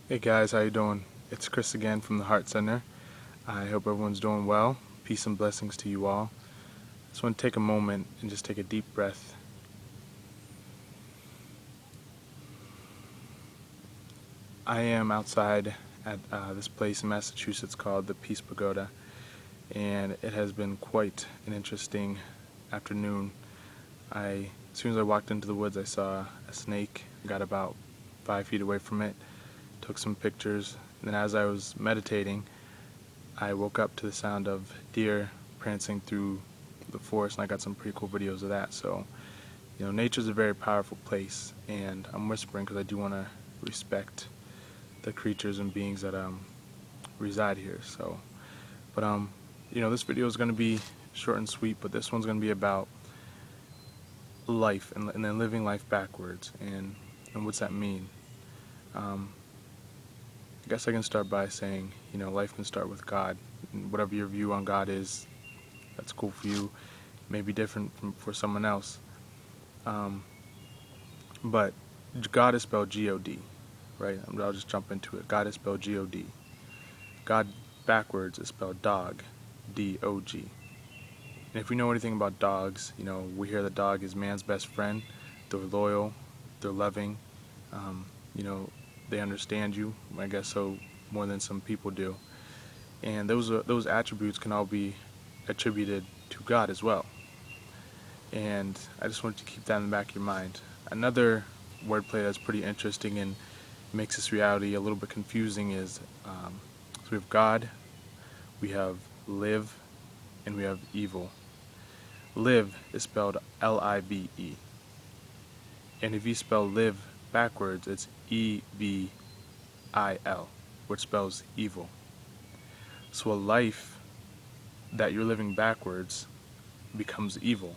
Hey guys, how you doing? It's Chris again from the Heart Center. I hope everyone's doing well. Peace and blessings to you all. Just want to take a moment and just take a deep breath. I am outside at this place in Massachusetts called the Peace Pagoda, and it has been quite an interesting afternoon. As soon as I walked into the woods, I saw a snake. I got about 5 feet away from it, took some pictures, and then as I was meditating, I woke up to the sound of deer prancing through the forest, and I got some pretty cool videos of that. So, nature's a very powerful place, and I'm whispering because I do want to respect the creatures and beings that reside here. So, but this video is going to be short and sweet, but this one's going to be about life and then living life backwards, and what's that mean? I guess I can start by saying, life can start with God. And whatever your view on God is, that's cool for you. It may be different for someone else. But God is spelled G-O-D, right? I'll just jump into it. God is spelled G-O-D. God backwards is spelled dog, D-O-G. And if we know anything about dogs, we hear that dog is man's best friend. They're loyal, they're loving, they understand you, I guess so, more than some people do. And those attributes can all be attributed to God as well. And I just want you to keep that in the back of your mind. Another wordplay that's pretty interesting and makes this reality a little bit confusing is so we have God, we have live, and we have evil. Live is spelled L-I-V-E. And if you spell live backwards, it's E-V-I-L, which spells evil. So a life that you're living backwards becomes evil.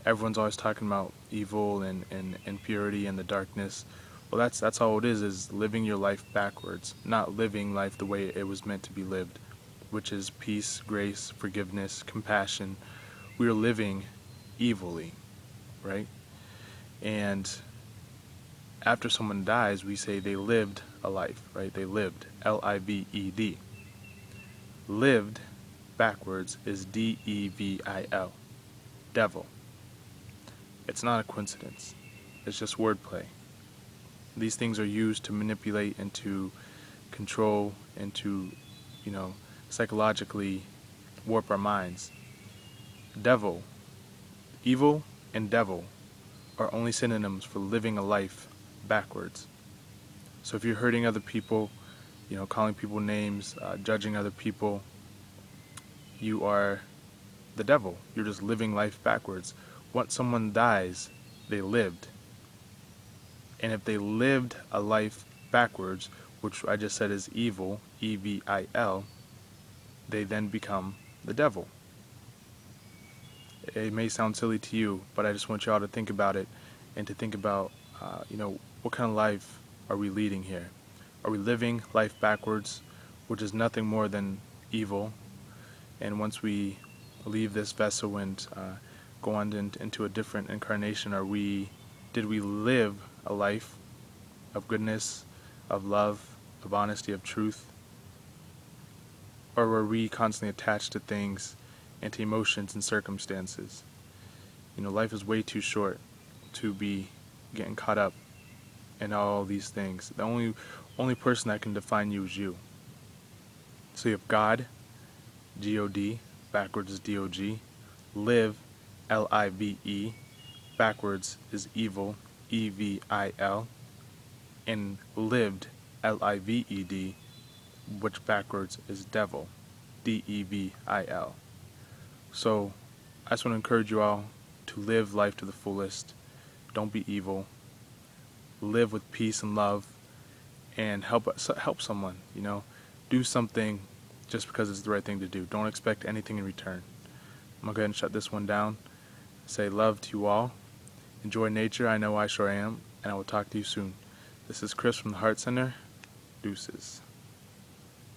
Everyone's always talking about evil and impurity and the darkness. Well, that's all it is living your life backwards, not living life the way it was meant to be lived, which is peace, grace, forgiveness, compassion. We are living evilly, right? And after someone dies, we say they lived a life, right? They lived, L-I-V-E-D. Lived backwards is D-E-V-I-L, devil. It's not a coincidence. It's just wordplay. These things are used to manipulate and to control and to, psychologically warp our minds. Devil, evil, and devil are only synonyms for living a life backwards. So if you're hurting other people, calling people names, judging other people, you are the devil. You're just living life backwards. Once someone dies, they lived. And if they lived a life backwards, which I just said is evil, E-V-I-L, they then become the devil. It may sound silly to you, but I just want y'all to think about it and to think about, what kind of life are we leading here? Are we living life backwards, which is nothing more than evil? And once we leave this vessel and go on into a different incarnation, did we live a life of goodness, of love, of honesty, of truth? Or were we constantly attached to things and to emotions and circumstances? Life is way too short to be getting caught up in all these things. The only person that can define you is you. So you have God, G-O-D, backwards is D-O-G. Live, L-I-V-E, backwards is evil, E-V-I-L. And lived, L-I-V-E-D, which backwards is devil, D-E-V-I-L. So I just want to encourage you all to live life to the fullest. Don't be evil. Live with peace and love, and help someone. Do something just because it's the right thing to do. Don't expect anything in return. I'm gonna go ahead and shut this one down. Say love to you all. Enjoy nature. I know I sure am, and I will talk to you soon. This is Chris from the Heart Center. Deuces.